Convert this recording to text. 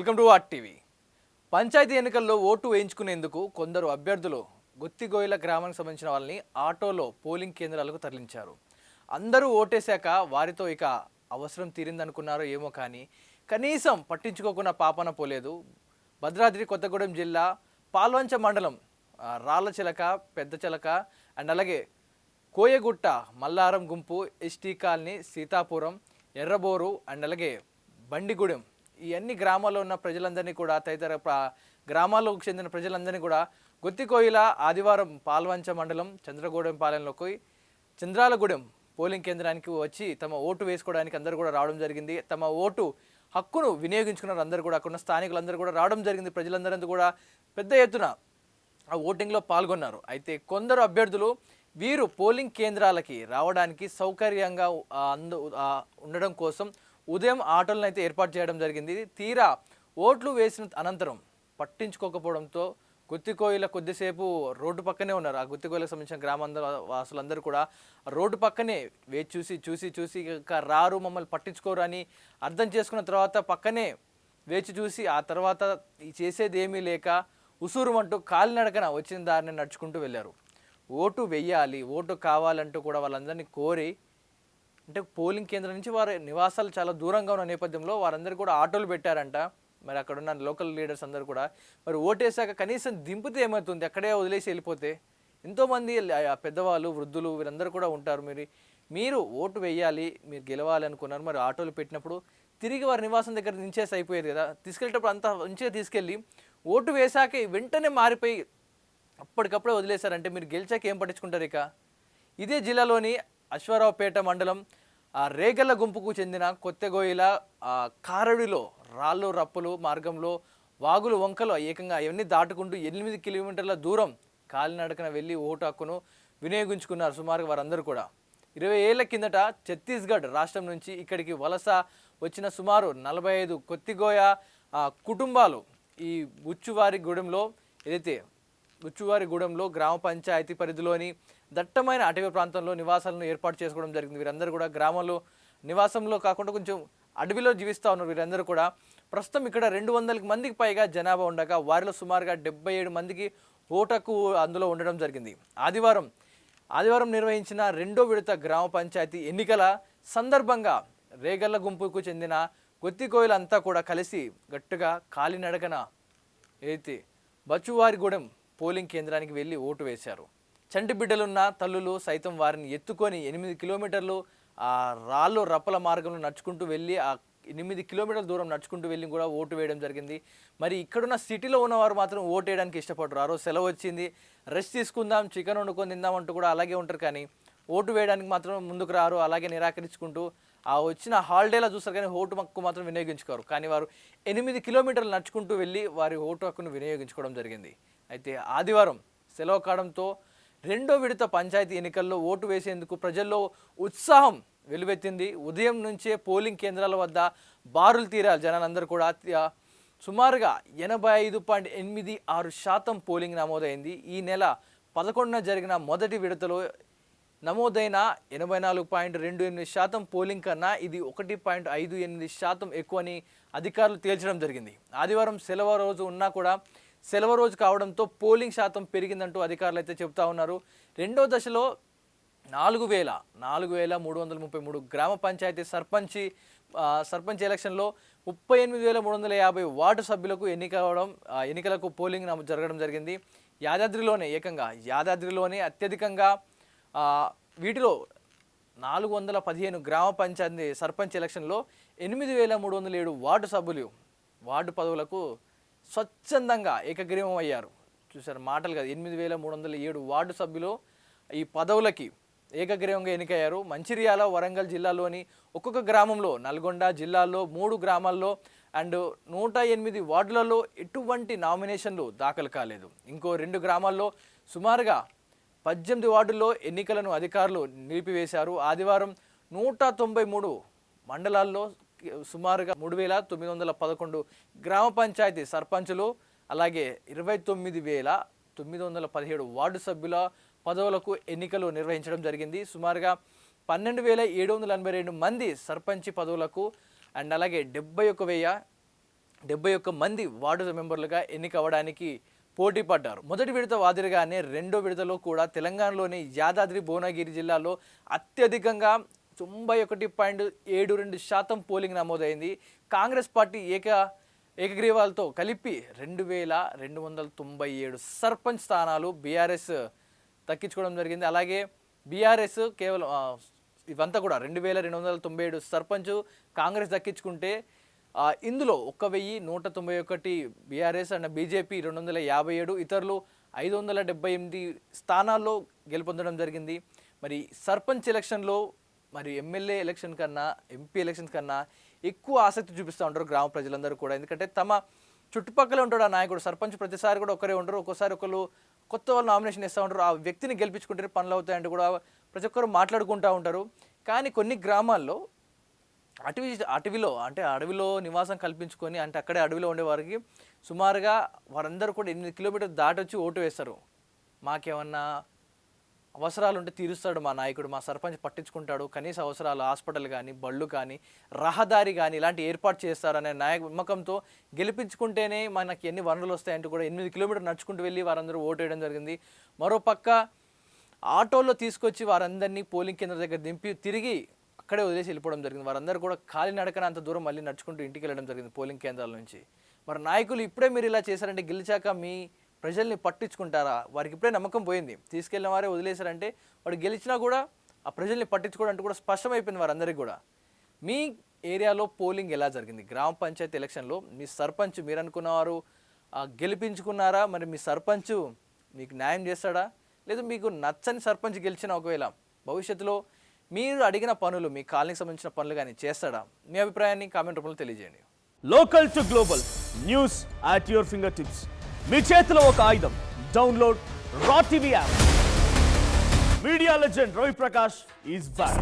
Welcome to what TV. Panchayat ఎన్నికల్లో vote వేయించుకునేందుకు కొందరు అభ్యర్థులు గుత్తిగోయిల గ్రామానికి సంబంధించిన వాళ్ళని ఆటోలో పోలింగ్ కేంద్రాలకు తరలించారు. అందరూ ఓటేశాక వారితో ఇక అవసరం తీరిందనుకున్నారో ఏమో కానీ కనీసం పట్టించుకోకుండా పాపన పోలేదు. భద్రాద్రి కొత్తగూడెం జిల్లా పాల్వంచ మండలం రాళ్ళచిలక, పెద్ద చిలక అండ్ అలాగే కోయగుట్ట, మల్లారం గుంపు, ఎస్టీ కాలనీ, సీతాపురం, ఎర్రబోరు అండ్ అలాగే బండిగూడెం ఈ అన్ని గ్రామాల్లో ఉన్న ప్రజలందరినీ కూడా తదితర గ్రామాలకు చెందిన ప్రజలందరినీ కూడా గుత్తికోయిల ఆదివారం పాల్వంచ మండలం చంద్రగూడెంపాలెంలోకి చంద్రాలగూడెం పోలింగ్ కేంద్రానికి వచ్చి తమ ఓటు వేసుకోవడానికి అందరూ కూడా రావడం జరిగింది. తమ ఓటు హక్కును వినియోగించుకున్నారు. అందరూ కూడా అక్కడ ఉన్న స్థానికులందరూ కూడా రావడం జరిగింది. ప్రజలందరూ కూడా పెద్ద ఎత్తున ఆ ఓటింగ్లో పాల్గొన్నారు. అయితే కొందరు అభ్యర్థులు వీరు పోలింగ్ కేంద్రాలకి రావడానికి సౌకర్యంగా ఉండడం కోసం ఉదయం ఆటోలను అయితే ఏర్పాటు చేయడం జరిగింది. తీరా ఓట్లు వేసిన అనంతరం పట్టించుకోకపోవడంతో గుత్తికోయిల కొద్దిసేపు రోడ్డు పక్కనే ఉన్నారు. ఆ గుత్తికోయిలకు సంబంధించిన గ్రామాంధ్ర వాసులందరూ కూడా రోడ్డు పక్కనే వేచి చూసి ఇక రారు, మమ్మల్ని పట్టించుకోరు అని అర్థం చేసుకున్న తర్వాత పక్కనే వేచి చూసి ఆ తర్వాత చేసేది ఏమీ లేక ఉసూరుమంటూ కాలినడకన వచ్చిన దారిని నడుచుకుంటూ వెళ్ళారు. ఓటు వెయ్యాలి, ఓటు కావాలంటూ కూడా వాళ్ళందరినీ కోరి, అంటే పోలింగ్ కేంద్రం నుంచి వారి నివాసాలు చాలా దూరంగా ఉన్న నేపథ్యంలో వారందరూ కూడా ఆటోలు పెట్టారంట. మరి అక్కడ ఉన్న లోకల్ లీడర్స్ అందరూ కూడా మరి ఓటేసాక కనీసం దింపితే ఏమవుతుంది, అక్కడే వదిలేసి వెళ్ళిపోతే. ఎంతోమంది పెద్దవాళ్ళు, వృద్ధులు వీరందరూ కూడా ఉంటారు. మీరు ఓటు వేయాలి, మీరు గెలవాలి అనుకున్నారు. మరి ఆటోలు పెట్టినప్పుడు తిరిగి వారి నివాసం దగ్గర దించేసి అయిపోయేది కదా. తీసుకెళ్ళేటప్పుడు అంతా మంచిగా తీసుకెళ్ళి ఓటు వేసాక వెంటనే మారిపోయి అప్పటికప్పుడే వదిలేశారంటే మీరు గెలిచాక ఏం పట్టించుకుంటారు. ఇక ఇదే జిల్లాలోని అశ్వారావుపేట మండలం రేగల్ల గుంపుకు చెందిన కొత్తగోయిల కారడిలో రాళ్ళు రప్పులు మార్గంలో వాగులు వంకలు ఏకంగా అవన్నీ దాటుకుంటూ 8 కిలోమీటర్ల దూరం కాలినడకన వెళ్ళి ఓటు హక్కును వినియోగించుకున్నారు. సుమారుగా వారందరూ కూడా 20 ఏళ్ల కిందట ఛత్తీస్గఢ్ రాష్ట్రం నుంచి ఇక్కడికి వలస వచ్చిన సుమారు 45 కొత్తిగోయ కుటుంబాలు ఈ బుచ్చువారిగూడెంలో గ్రామ పంచాయతీ పరిధిలోని దట్టమైన అటవీ ప్రాంతంలో నివాసాలను ఏర్పాటు చేసుకోవడం జరిగింది. వీరందరూ కూడా గ్రామంలో నివాసంలో కాకుండా కొంచెం అడవిలో జీవిస్తూ ఉన్నారు. వీరందరూ కూడా ప్రస్తుతం ఇక్కడ 200 మందికి పైగా జనాభా ఉండగా వారిలో సుమారుగా 77 మందికి ఓటకు అందులో ఉండడం జరిగింది. ఆదివారం నిర్వహించిన 2వ విడత గ్రామ పంచాయతీ ఎన్నికల సందర్భంగా రేగల్ల గుంపుకు చెందిన గుత్తికోయిలంతా కూడా కలిసి గట్టిగా కాలినడకన అయితే బచ్చువారిగూడెం పోలింగ్ కేంద్రానికి వెళ్ళి ఓటు వేశారు. చంటి బిడ్డలున్న తల్లులు సైతం వారిని ఎత్తుకొని 8 కిలోమీటర్లు ఆ రాళ్ళు రప్పల మార్గంలో నడుచుకుంటూ వెళ్ళి 8 కిలోమీటర్ల దూరం నడుచుకుంటూ వెళ్ళి కూడా ఓటు వేయడం జరిగింది. మరి ఇక్కడున్న సిటీలో ఉన్నవారు మాత్రం ఓటు వేయడానికి ఇష్టపడరు. ఆ రోజు సెలవు వచ్చింది, రెస్ట్ తీసుకుందాం, చికెన్ వండుకొని తిందామంటూ కూడా అలాగే ఉంటారు. కానీ ఓటు వేయడానికి మాత్రం ముందుకు రారు. అలాగే నిరాకరించుకుంటూ ఆ వచ్చిన హాలిడేలా చూస్తారు కానీ ఓటు హక్కు మాత్రం వినియోగించుకోరు. కానీ వారు 8 కిలోమీటర్లు నడుచుకుంటూ వెళ్ళి వారి ఓటు హక్కును వినియోగించుకోవడం జరిగింది. అయితే ఆదివారం సెలవు కావడంతో 2వ విడత పంచాయతీ ఎన్నికల్లో ఓటు వేసేందుకు ప్రజల్లో ఉత్సాహం వెలువెత్తింది. ఉదయం నుంచే పోలింగ్ కేంద్రాల వద్ద బారులు తీరారు జనాలందరూ కూడా. సుమారుగా 85.86% పోలింగ్ నమోదైంది. ఈ నెల 11న జరిగిన మొదటి విడతలో నమోదైన 84.28% పోలింగ్ కన్నా ఇది 1.58% ఎక్కువని అధికారులు తేల్చడం జరిగింది. ఆదివారం సెలవు రోజు ఉన్నా కూడా సెలవు రోజు కావడంతో పోలింగ్ శాతం పెరిగిందంటూ అధికారులు అయితే చెబుతా ఉన్నారు. 2వ దశలో 4,333 గ్రామ పంచాయతీ సర్పంచ్ ఎలక్షన్లో 38,350 వార్డు సభ్యులకు ఎన్నికలకు పోలింగ్ జరగడం జరిగింది. యాదాద్రిలోనే అత్యధికంగా వీటిలో 415 గ్రామ పంచాయతీ సర్పంచ్ ఎలక్షన్లో 8,307 వార్డు పదవులకు స్వచ్ఛందంగా ఏకగ్రీవం అయ్యారు. చూసారు మాటలు కదా, 8,307 వార్డు సభ్యులు ఈ పదవులకి ఏకగ్రీవంగా ఎన్నికయ్యారు. మంచిర్యాల, వరంగల్ జిల్లాలోని ఒక్కొక్క గ్రామంలో, నల్గొండ జిల్లాలో 3 గ్రామాల్లో అండ్ 108 వార్డులలో ఎటువంటి నామినేషన్లు దాఖలు కాలేదు. ఇంకో 2 గ్రామాల్లో సుమారుగా 18 వార్డుల్లో ఎన్నికలను అధికారులు నిలిపివేశారు. ఆదివారం 193 మండలాల్లో సుమారుగా 3,911 గ్రామ పంచాయతీ సర్పంచులు అలాగే 29,917 వార్డు సభ్యుల పదవులకు ఎన్నికలు నిర్వహించడం జరిగింది. సుమారుగా 12,782 మంది సర్పంచి పదవులకు అండ్ అలాగే 71,000 71 మంది వార్డు మెంబర్లుగా ఎన్నికవ్వడానికి పోటీ పడ్డారు. మొదటి విడత మాదిరిగానే రెండో విడతలో కూడా తెలంగాణలోని యాదాద్రి భువనగిరి జిల్లాలో అత్యధికంగా 91.72% పోలింగ్ నమోదైంది. కాంగ్రెస్ పార్టీ ఏకగ్రీవాలతో కలిపి 2297 సర్పంచ్ స్థానాలు బీఆర్ఎస్ దక్కించుకోవడం జరిగింది. అలాగే బీఆర్ఎస్ కేవలం ఇవంతా కూడా 2297 సర్పంచ్ కాంగ్రెస్ దక్కించుకుంటే ఇందులో 1191 బీఆర్ఎస్ అండ్ బీజేపీ 257, ఇతరులు 578 స్థానాల్లో గెలుపొందడం జరిగింది. మరి సర్పంచ్ ఎలక్షన్లో మరి ఎమ్మెల్యే ఎలక్షన్ కన్నా ఎంపీ ఎలక్షన్ కన్నా ఎక్కువ ఆసక్తి చూపిస్తూ ఉంటారు గ్రామ ప్రజలందరూ కూడా. ఎందుకంటే తమ చుట్టుపక్కల ఉంటాడు ఆ నాయకుడు. సర్పంచ్ ప్రతిసారి కూడా ఒకరే ఉంటారు, ఒక్కోసారి ఒకరు కొత్త వాళ్ళు నామినేషన్ ఇస్తూ ఉంటారు. ఆ వ్యక్తిని గెలిపించుకుంటే పనులు అవుతాయంటే కూడా ప్రతి ఒక్కరు మాట్లాడుకుంటూ ఉంటారు. కానీ కొన్ని గ్రామాల్లో అడవిలో నివాసం కల్పించుకొని అంటే అక్కడే అడవిలో ఉండేవారికి సుమారుగా వారందరూ కూడా 8 కిలోమీటర్లు దాటొచ్చి ఓటు వేస్తారు. మాకేమన్నా అవసరాలు ఉంటే తీరుస్తాడు మా నాయకుడు, మా సర్పంచ్ పట్టించుకుంటాడు, కనీస అవసరాలు హాస్పిటల్ కానీ బళ్ళు కానీ రహదారి కానీ ఇలాంటి ఏర్పాటు చేస్తారనే నమ్మకంతో గెలిపించుకుంటేనే మనకి ఎన్ని వనరులు వస్తాయంటూ కూడా 8 కిలోమీటర్లు నడుచుకుంటూ వెళ్ళి వారందరూ ఓటు వేయడం జరిగింది. మరోపక్క ఆటోలో తీసుకొచ్చి వారందరినీ పోలింగ్ కేంద్రం దగ్గర దింపి తిరిగి అక్కడే వదిలేసి వెళ్ళిపోవడం జరిగింది. వారందరూ కూడా కాలినడకన అంత దూరం మళ్ళీ నడుచుకుంటూ ఇంటికి వెళ్ళడం జరిగింది పోలింగ్ కేంద్రాల నుంచి. మరి నాయకులు ఇప్పుడే మీరు ఇలా చేశారంటే గెలిచాక మీ ప్రజల్ని పట్టించుకుంటారా? వారికి ఇప్పుడే నమ్మకం పోయింది. తీసుకెళ్ళిన వారే వదిలేశారంటే వాడు గెలిచినా కూడా ఆ ప్రజల్ని పట్టించుకోవడం అంటే కూడా స్పష్టమైపోయింది వారందరికీ కూడా. మీ ఏరియాలో పోలింగ్ ఎలా జరిగింది? గ్రామ పంచాయతీ ఎలక్షన్లో మీ సర్పంచ్ మీరు అనుకున్నవారు గెలిపించుకున్నారా? మరి మీ సర్పంచ్ మీకు న్యాయం చేస్తాడా? లేదా మీకు నచ్చని సర్పంచ్ గెలిచిన ఒకవేళ భవిష్యత్తులో మీరు అడిగిన పనులు మీ కాలనీకి సంబంధించిన పనులు కానీ చేస్తాడా? మీ అభిప్రాయాన్ని కామెంట్ రూపంలో తెలియజేయండి. Local to global news at your finger tips. మీ చేతిలో ఒక ఆయుధం. Download raw TV app. Media legend Ravi Prakash is back.